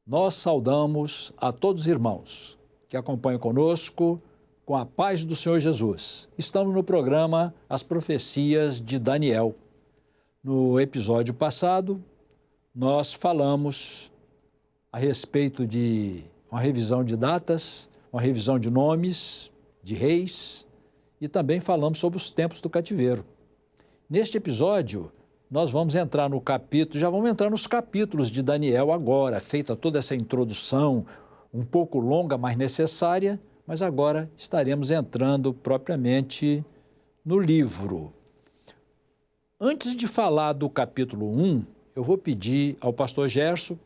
Nós saudamos a todos os irmãos que acompanham conosco com a paz do Senhor Jesus. Estamos no programa As Profecias de Daniel. No episódio passado, nós falamos a respeito de uma revisão de datas, uma revisão de nomes, de reis, e também falamos sobre os tempos do cativeiro. Neste episódio, nós vamos entrar no capítulo, já vamos entrar nos capítulos de Daniel agora, feita toda essa introdução, um pouco longa, mas necessária, mas agora estaremos entrando propriamente no livro. Antes de falar do capítulo 1, eu vou pedir ao pastor Gerson,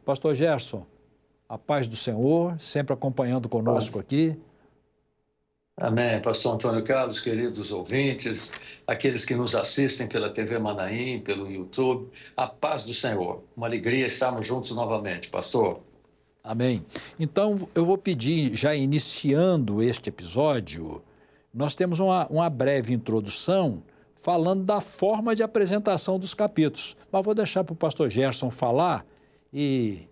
a paz do Senhor, sempre acompanhando conosco aqui. Amém, pastor Antônio Carlos, queridos ouvintes, aqueles que nos assistem pela TV Manaim, pelo YouTube, a paz do Senhor. Uma alegria estarmos juntos novamente, pastor. Amém. Então, eu vou pedir, já iniciando este episódio, nós temos uma breve introdução falando da forma de apresentação dos capítulos. Mas vou deixar para o pastor Gerson falar e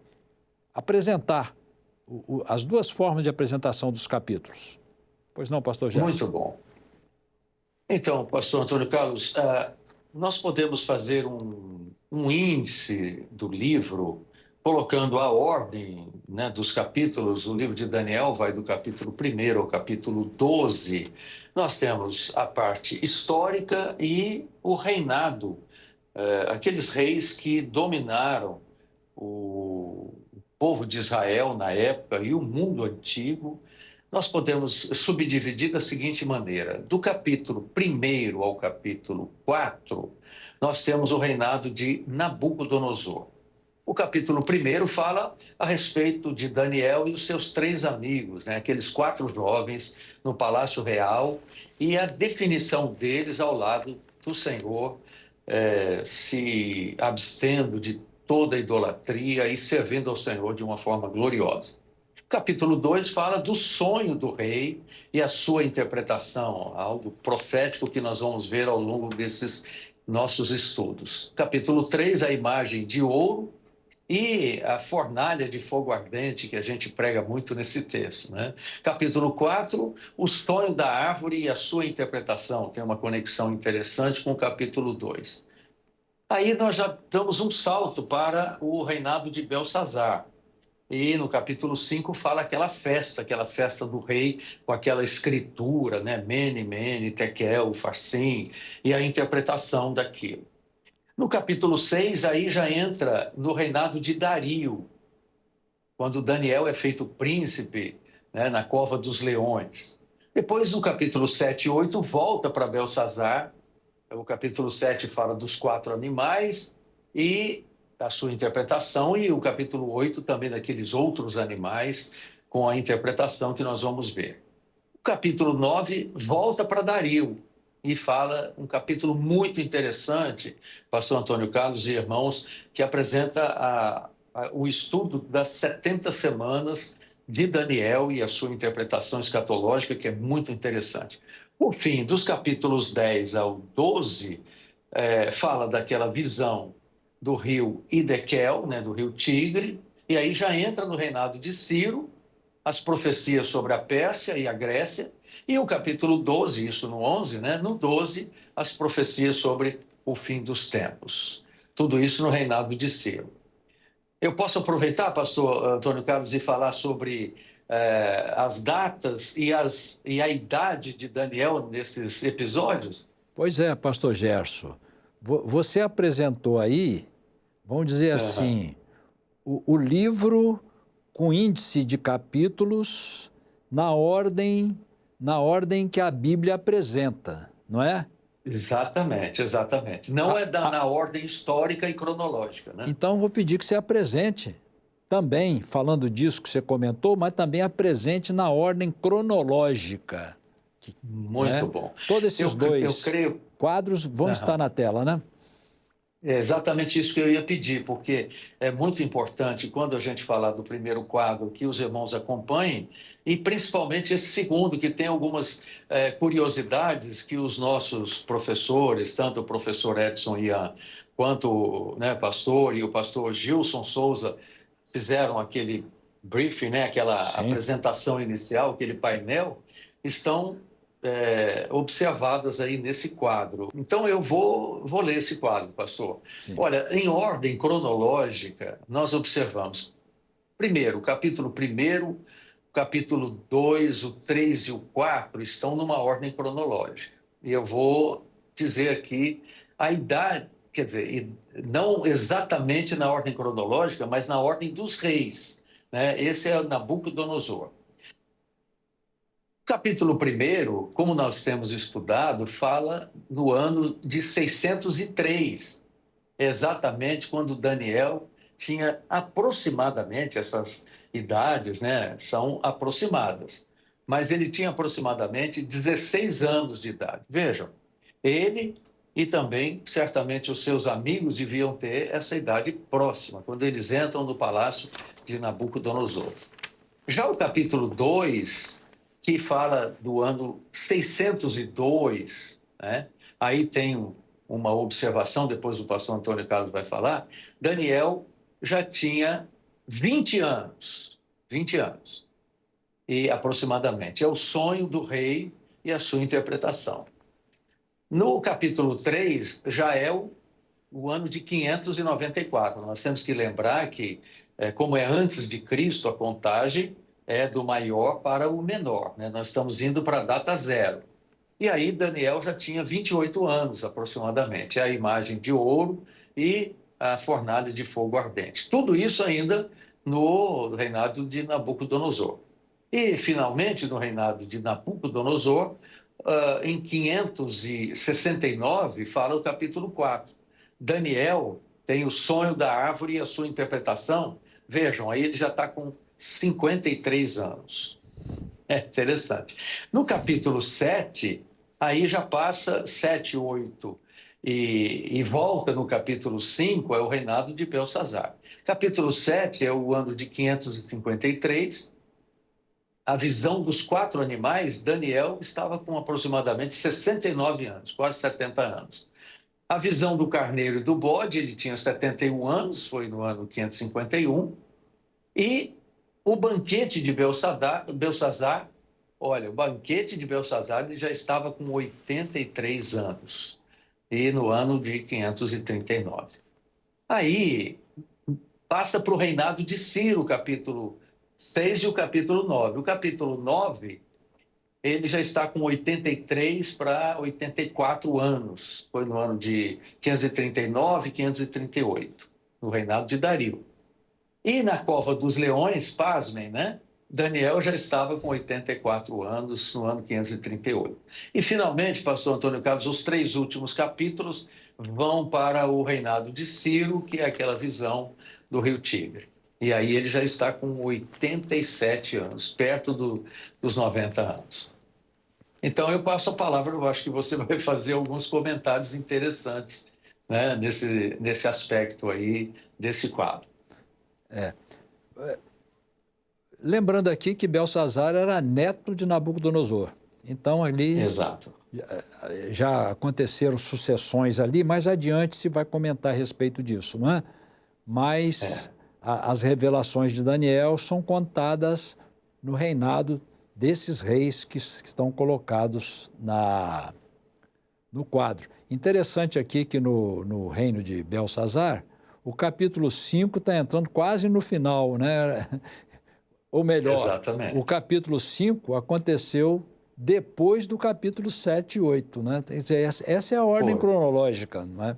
apresentar as duas formas de apresentação dos capítulos. Pois não, pastor Gerson? Muito bom. Então, pastor Antônio Carlos, nós podemos fazer um índice do livro, colocando a ordem, né, dos capítulos. O livro de Daniel vai do capítulo 1 ao capítulo 12. Nós temos a parte histórica e o reinado, aqueles reis que dominaram o povo de Israel na época e o mundo antigo. Nós podemos subdividir da seguinte maneira: do capítulo 1 ao capítulo 4, nós temos o reinado de Nabucodonosor. O capítulo 1 fala a respeito de Daniel e os seus 3 amigos, né? Aqueles 4 jovens no Palácio Real, e a definição deles ao lado do Senhor, se abstendo de toda idolatria e servindo ao Senhor de uma forma gloriosa. Capítulo 2 fala do sonho do rei e a sua interpretação, algo profético que nós vamos ver ao longo desses nossos estudos. Capítulo 3, a imagem de ouro e a fornalha de fogo ardente, que a gente prega muito nesse texto, né? Capítulo 4, o sonho da árvore e a sua interpretação, tem uma conexão interessante com o capítulo 2. Aí nós já damos um salto para o reinado de Belsazar. E no capítulo 5 fala aquela festa do rei, com aquela escritura, né? Mene, Mene, Tekel, Farsim, e a interpretação daquilo. No capítulo 6, aí já entra no reinado de Dario, quando Daniel é feito príncipe, né, na cova dos leões. Depois, no capítulo 7 e 8, volta para Belsazar. O capítulo 7 fala dos 4 animais e a sua interpretação, e o capítulo 8 também daqueles outros animais, com a interpretação que nós vamos ver. O capítulo 9 volta para Dario e fala um capítulo muito interessante, pastor Antônio Carlos e irmãos, que apresenta o estudo das 70 semanas de Daniel e a sua interpretação escatológica, que é muito interessante. Por fim, dos capítulos 10 ao 12, fala daquela visão do rio Hidekel, né, do rio Tigre, e aí já entra no reinado de Ciro, as profecias sobre a Pérsia e a Grécia, e o capítulo 12, isso no 11, né, no 12, as profecias sobre o fim dos tempos. Tudo isso no reinado de Ciro. Eu posso aproveitar, pastor Antônio Carlos, e falar sobre as datas e a idade de Daniel nesses episódios? Pois é, pastor Gerson. Você apresentou aí, vamos dizer assim, o livro com índice de capítulos na ordem que a Bíblia apresenta, não é? Exatamente, exatamente. Não na ordem histórica e cronológica, né? Então, vou pedir que você apresente também, falando disso que você comentou, mas também apresente na ordem cronológica. Muito bom. Todos esses dois quadros vão estar na tela, né? É exatamente isso que eu ia pedir, porque é muito importante, quando a gente falar do primeiro quadro, que os irmãos acompanhem, e principalmente esse segundo, que tem algumas curiosidades que os nossos professores, tanto o professor Edson Ian, quanto, né, pastor e o pastor Gilson Souza, fizeram aquele briefing, né? Aquela Sim. apresentação inicial, aquele painel, estão observadas aí nesse quadro. Então, eu vou ler esse quadro, pastor. Sim. Olha, em ordem cronológica, nós observamos, primeiro, o capítulo 1º, o capítulo 2, o 3 e o 4 estão numa ordem cronológica. E eu vou dizer aqui a idade, quer dizer, não exatamente na ordem cronológica, mas na ordem dos reis, né? Esse é Nabucodonosor. O capítulo 1º, como nós temos estudado, fala do ano de 603, exatamente quando Daniel tinha aproximadamente, essas idades, né, são aproximadas, mas ele tinha aproximadamente 16 anos de idade. Vejam, ele e também, certamente, os seus amigos deviam ter essa idade próxima, quando eles entram no palácio de Nabucodonosor. Já o capítulo 2, que fala do ano 602, né? Aí tem uma observação, depois o pastor Antônio Carlos vai falar, Daniel já tinha 20 anos, 20 anos, e aproximadamente. É o sonho do rei e a sua interpretação. No capítulo 3, já é o ano de 594. Nós temos que lembrar que, como é antes de Cristo, a contagem é do maior para o menor, né? Nós estamos indo para a data zero. E aí Daniel já tinha 28 anos, aproximadamente. É a imagem de ouro e a fornalha de fogo ardente. Tudo isso ainda no reinado de Nabucodonosor. E, finalmente, no reinado de Nabucodonosor, em 569, fala o capítulo 4. Daniel tem o sonho da árvore e a sua interpretação. Vejam, aí ele já está com 53 anos. É interessante. No capítulo 7, aí já passa 7, 8 e volta no capítulo 5, é o reinado de Belsazar. Capítulo 7 é o ano de 553. A visão dos 4 animais, Daniel estava com aproximadamente 69 anos, quase 70 anos. A visão do carneiro e do bode, ele tinha 71 anos, foi no ano 551. E o banquete de Belsazar, olha, o banquete de Belsazar ele já estava com 83 anos, e no ano de 539. Aí passa para o reinado de Ciro, capítulo 6 e o capítulo 9. O capítulo 9, ele já está com 83 para 84 anos. Foi no ano de 539 e 538, no reinado de Dario. E na Cova dos Leões, pasmem, né? Daniel já estava com 84 anos no ano 538. E, finalmente, pastor Antônio Carlos, os 3 últimos capítulos vão para o reinado de Ciro, que é aquela visão do rio Tigre. E aí ele já está com 87 anos, perto dos 90 anos. Então, eu passo a palavra, eu acho que você vai fazer alguns comentários interessantes, né, nesse aspecto aí, desse quadro. Lembrando aqui que Belsazar era neto de Nabucodonosor. Então, ali Exato. já aconteceram sucessões ali, mais adiante se vai comentar a respeito disso, não é? Mas as revelações de Daniel são contadas no reinado desses reis que estão colocados no quadro. Interessante aqui que no reino de Belsazar, o capítulo 5 está entrando quase no final, né? Ou melhor, exatamente. O capítulo 5 aconteceu depois do capítulo 7 e 8, né? Essa é a ordem cronológica, não é?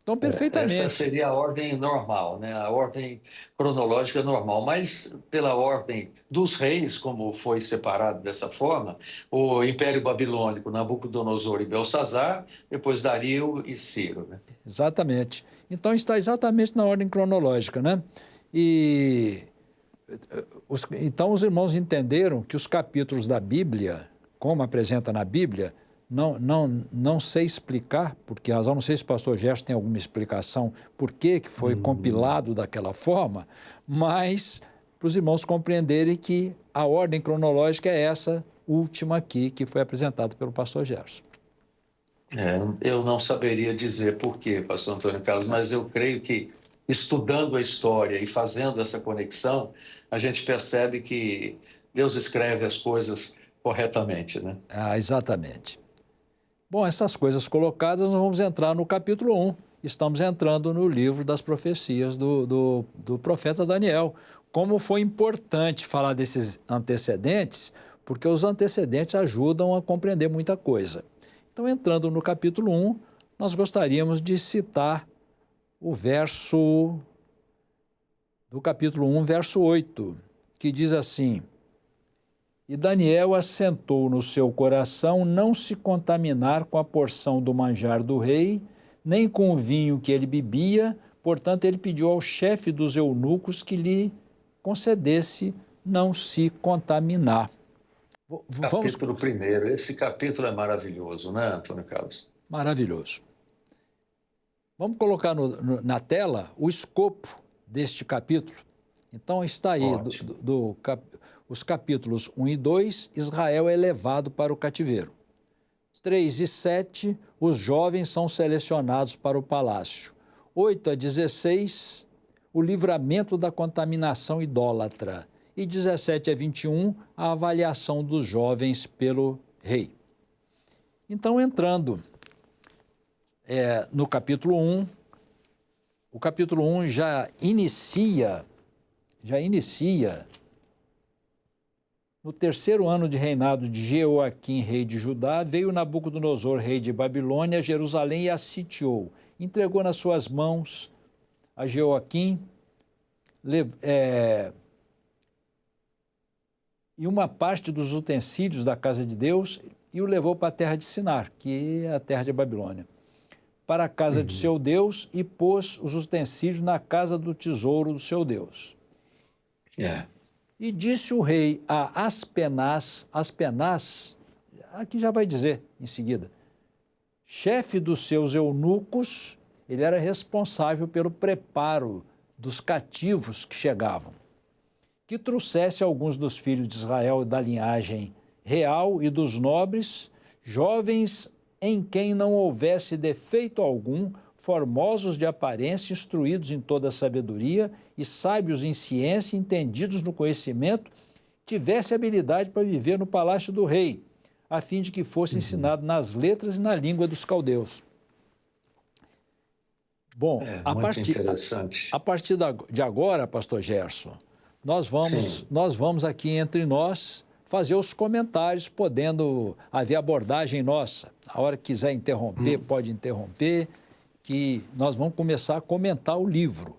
Então, perfeitamente. Essa seria a ordem normal, né? A ordem cronológica normal, mas pela ordem dos reis, como foi separado dessa forma, o Império Babilônico, Nabucodonosor e Belsazar, depois Dario e Ciro, né? Exatamente. Então, está exatamente na ordem cronológica, né? Então, os irmãos entenderam que os capítulos da Bíblia, como apresenta na Bíblia, não sei explicar, por que razão, não sei se o pastor Gerson tem alguma explicação por que foi compilado daquela forma, mas para os irmãos compreenderem que a ordem cronológica é essa última aqui, que foi apresentada pelo pastor Gerson. Eu não saberia dizer por quê, pastor Antônio Carlos, mas eu creio que estudando a história e fazendo essa conexão, a gente percebe que Deus escreve as coisas corretamente, né? Ah, exatamente. Bom, essas coisas colocadas, nós vamos entrar no capítulo 1. Estamos entrando no livro das profecias do profeta Daniel. Como foi importante falar desses antecedentes, porque os antecedentes ajudam a compreender muita coisa. Então, entrando no capítulo 1, nós gostaríamos de citar o verso do capítulo 1, verso 8, que diz assim: E Daniel assentou no seu coração não se contaminar com a porção do manjar do rei, nem com o vinho que ele bebia, portanto ele pediu ao chefe dos eunucos que lhe concedesse não se contaminar. Vamos... Capítulo 1, esse capítulo é maravilhoso, né, Antônio Carlos? Maravilhoso. Vamos colocar na tela o escopo deste capítulo. Então está aí, os capítulos 1 e 2, Israel é levado para o cativeiro. 3 e 7, os jovens são selecionados para o palácio. 8 a 16, o livramento da contaminação idólatra. E 17 a 21, a avaliação dos jovens pelo rei. Então, entrando no capítulo 1, o capítulo 1 já inicia no terceiro ano de reinado de Jeoaquim, rei de Judá, veio Nabucodonosor, rei de Babilônia, a Jerusalém e a sitiou. Entregou nas suas mãos a Jeoaquim e uma parte dos utensílios da casa de Deus e o levou para a terra de Sinar, que é a terra de Babilônia, para a casa de seu Deus e pôs os utensílios na casa do tesouro do seu Deus. E disse o rei a Aspenaz, aqui já vai dizer em seguida, chefe dos seus eunucos, ele era responsável pelo preparo dos cativos que chegavam, que trouxesse alguns dos filhos de Israel da linhagem real e dos nobres, jovens em quem não houvesse defeito algum, formosos de aparência, instruídos em toda a sabedoria e sábios em ciência, entendidos no conhecimento, tivesse habilidade para viver no palácio do rei, a fim de que fosse ensinado nas letras e na língua dos caldeus. Bom, a partir de agora, pastor Gerson, nós vamos aqui entre nós fazer os comentários, podendo haver abordagem nossa. A hora que quiser interromper, pode interromper, que nós vamos começar a comentar o livro.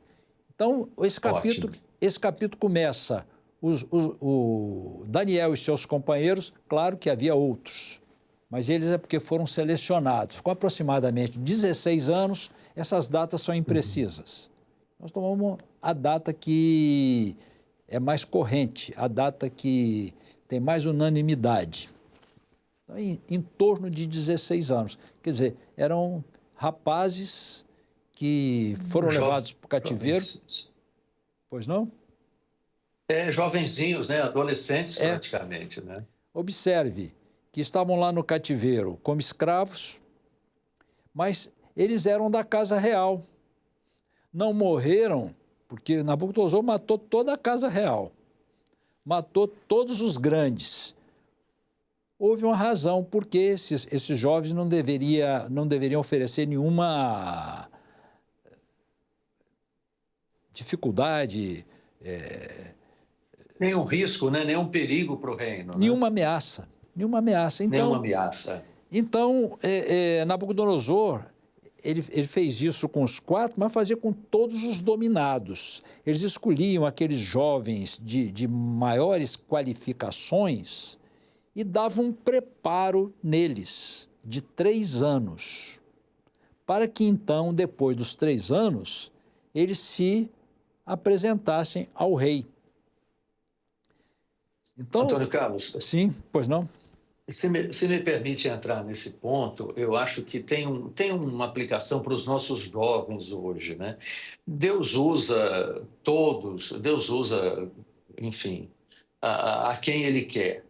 Então, esse capítulo começa, o Daniel e seus companheiros, claro que havia outros, mas eles é porque foram selecionados. Com aproximadamente 16 anos, essas datas são imprecisas. Nós tomamos a data que é mais corrente, a data que tem mais unanimidade. Então, em torno de 16 anos. Quer dizer, eram rapazes que foram levados para o cativeiro. Pois não? Jovenzinhos, né? Adolescentes praticamente, né? Observe que estavam lá no cativeiro como escravos, mas eles eram da casa real. Não morreram, porque Nabucodonosor matou toda a casa real. Matou todos os grandes. Houve uma razão porque esses jovens não deveriam oferecer nenhuma dificuldade. Nenhum risco, né? Nenhum perigo para o reino. Nenhuma ameaça. Nenhuma ameaça. Então, nenhuma ameaça. Então, Nabucodonosor, ele fez isso com os 4, mas fazia com todos os dominados. Eles escolhiam aqueles jovens de maiores qualificações e davam um preparo neles de 3 anos, para que então, depois dos 3 anos, eles se apresentassem ao rei. Então, Antônio Carlos. Sim, pois não? Se me permite entrar nesse ponto, eu acho que tem uma aplicação para os nossos jovens hoje, né? Deus usa todos, Deus usa, enfim, a quem Ele quer.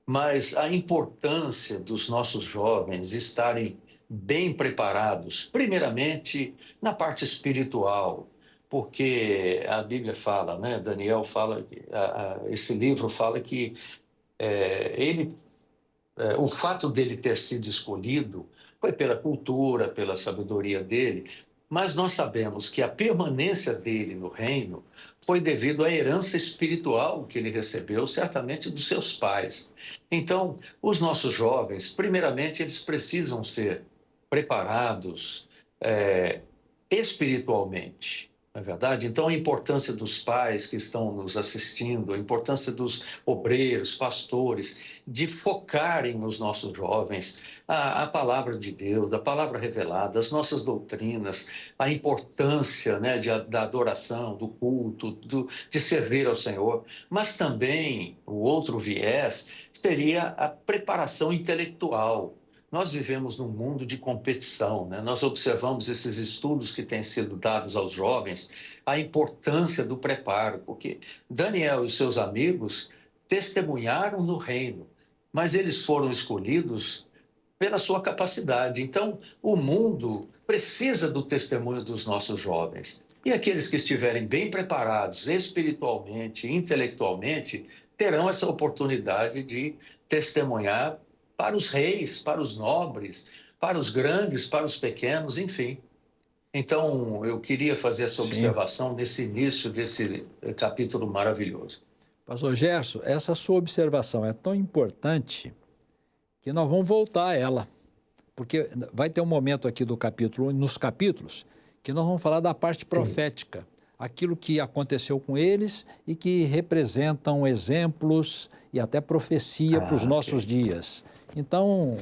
Mas a importância dos nossos jovens estarem bem preparados, primeiramente na parte espiritual, porque a Bíblia fala, né? Daniel fala, esse livro fala que o fato dele ter sido escolhido foi pela cultura, pela sabedoria dele, mas nós sabemos que a permanência dele no reino foi devido à herança espiritual que ele recebeu, certamente dos seus pais. Então, os nossos jovens, primeiramente, eles precisam ser preparados espiritualmente. Não é verdade? Então, a importância dos pais que estão nos assistindo, a importância dos obreiros, pastores, de focarem nos nossos jovens a palavra de Deus, a palavra revelada, as nossas doutrinas, a importância, né, da adoração, do culto, de servir ao Senhor. Mas também o outro viés seria a preparação intelectual. Nós vivemos num mundo de competição, né? Nós observamos esses estudos que têm sido dados aos jovens, a importância do preparo, porque Daniel e seus amigos testemunharam no reino, mas eles foram escolhidos pela sua capacidade. Então, o mundo precisa do testemunho dos nossos jovens. E aqueles que estiverem bem preparados espiritualmente, intelectualmente, terão essa oportunidade de testemunhar para os reis, para os nobres, para os grandes, para os pequenos, enfim. Então, eu queria fazer essa Sim. observação nesse início desse capítulo maravilhoso. Pastor Gerson, essa sua observação é tão importante que nós vamos voltar a ela, porque vai ter um momento aqui do capítulo, nos capítulos, que nós vamos falar da parte profética, aquilo que aconteceu com eles e que representam exemplos e até profecia para os nossos dias. Então,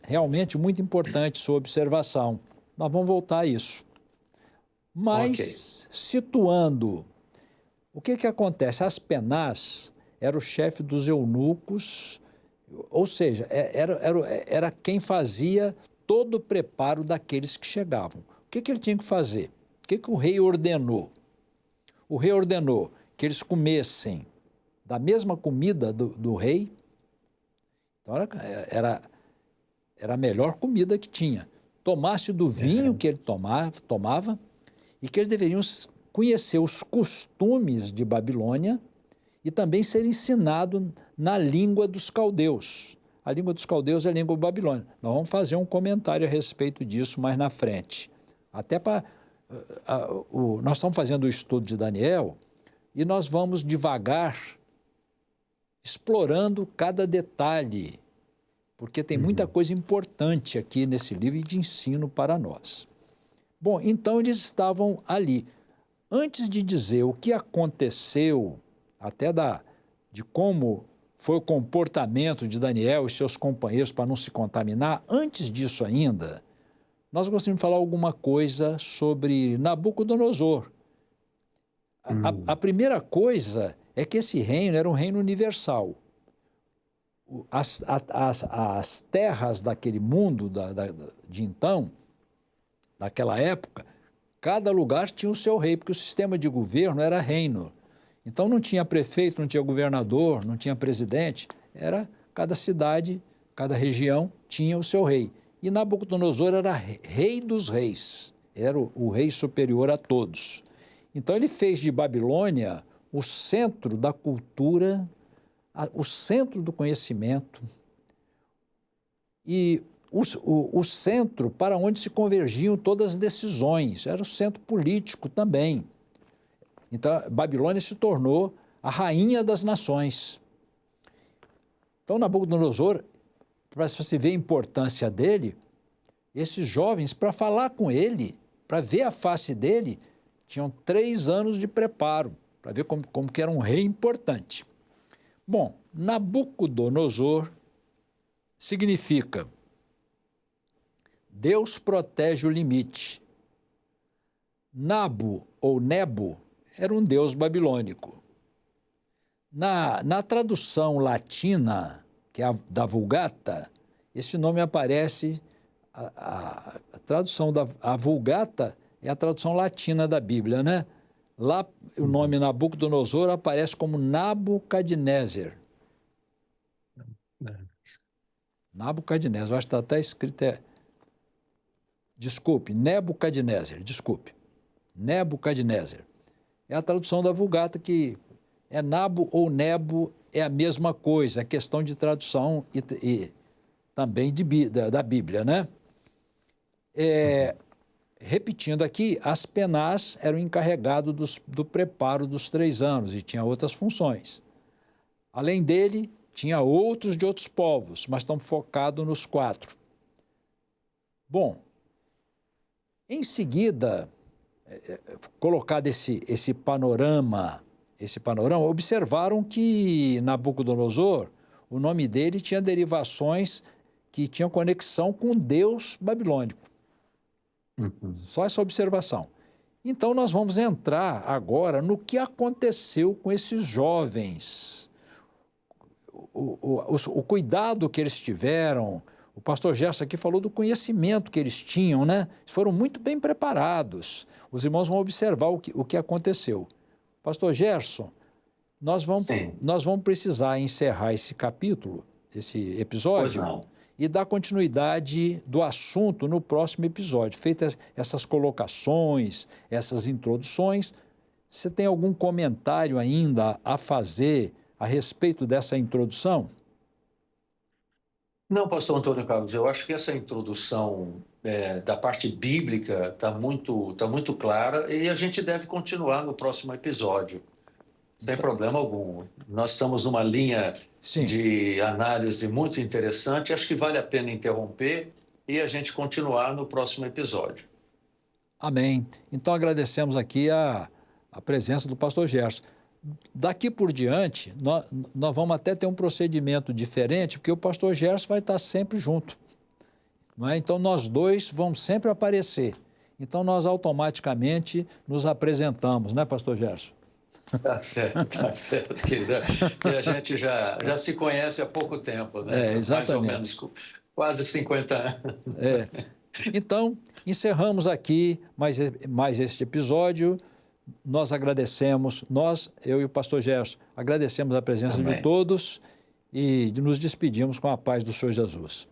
realmente muito importante sua observação. Nós vamos voltar a isso. Mas, situando, o que acontece? Aspenaz era o chefe dos eunucos, ou seja, era quem fazia todo o preparo daqueles que chegavam. O que ele tinha que fazer? O que o rei ordenou? O rei ordenou que eles comessem da mesma comida do rei. Então, era a melhor comida que tinha. Tomasse do vinho que ele tomava e que eles deveriam conhecer os costumes de Babilônia e também ser ensinado na língua dos caldeus. A língua dos caldeus é a língua babilônica. Nós vamos fazer um comentário a respeito disso mais na frente. Até para... nós estamos fazendo o estudo de Daniel e nós vamos devagar explorando cada detalhe, porque tem muita coisa importante aqui nesse livro e de ensino para nós. Bom, então eles estavam ali. Antes de dizer o que aconteceu, até de como foi o comportamento de Daniel e seus companheiros para não se contaminar, antes disso ainda, nós gostaríamos de falar alguma coisa sobre Nabucodonosor. A primeira coisa é que esse reino era um reino universal. As terras daquele mundo, de então, daquela época, cada lugar tinha o seu rei, porque o sistema de governo era reino. Então não tinha prefeito, não tinha governador, não tinha presidente, era cada cidade, cada região tinha o seu rei. E Nabucodonosor era rei dos reis, era o rei superior a todos. Então ele fez de Babilônia o centro da cultura, o centro do conhecimento e o centro para onde se convergiam todas as decisões, era o centro político também. Então, Babilônia se tornou a rainha das nações. Então, Nabucodonosor, para você ver a importância dele, esses jovens, para falar com ele, para ver a face dele, tinham 3 anos de preparo, para ver como que era um rei importante. Bom, Nabucodonosor significa Deus protege o limite. Nabu ou Nebo era um deus babilônico. Na tradução latina, que é a da Vulgata, esse nome aparece, a tradução a Vulgata é a tradução latina da Bíblia, né? Lá o nome Nabucodonosor aparece como Nabucadnézer. Nabucadnézer, eu acho que está até escrito... Desculpe, Nebucadnézer, desculpe. Nebucadnézer. é a tradução da Vulgata, que é nabo ou nebo, é a mesma coisa, é questão de tradução e também da Bíblia, né? Repetindo aqui, Aspenaz era o encarregado do preparo dos 3 anos e tinha outras funções. Além dele, tinha outros de outros povos, mas estão focados nos 4. Bom, em seguida, colocado esse panorama, observaram que Nabucodonosor, o nome dele tinha derivações que tinham conexão com Deus babilônico. Só essa observação. Então, nós vamos entrar agora no que aconteceu com esses jovens. O cuidado que eles tiveram. O pastor Gerson aqui falou do conhecimento que eles tinham, né? Eles foram muito bem preparados. Os irmãos vão observar o que aconteceu. Pastor Gerson, nós vamos precisar encerrar esse capítulo, esse episódio, e dar continuidade do assunto no próximo episódio. Feitas essas colocações, essas introduções, você tem algum comentário ainda a fazer a respeito dessa introdução? Não, pastor Antônio Carlos, eu acho que essa introdução da parte bíblica está muito clara e a gente deve continuar no próximo episódio, sem problema algum. Nós estamos numa linha de análise muito interessante, acho que vale a pena interromper e a gente continuar no próximo episódio. Amém. Então agradecemos aqui a presença do pastor Gerson. Daqui por diante, nós vamos até ter um procedimento diferente, porque o pastor Gerson vai estar sempre junto. Não é? Então, nós dois vamos sempre aparecer. Então, nós automaticamente nos apresentamos, né, pastor Gerson? Tá certo, querido. E a gente já se conhece há pouco tempo, né? Exatamente. Mais ou menos, quase 50 anos. Então, encerramos aqui mais este episódio. Nós agradecemos, eu e o pastor Gerson, agradecemos a presença de todos e nos despedimos com a paz do Senhor Jesus.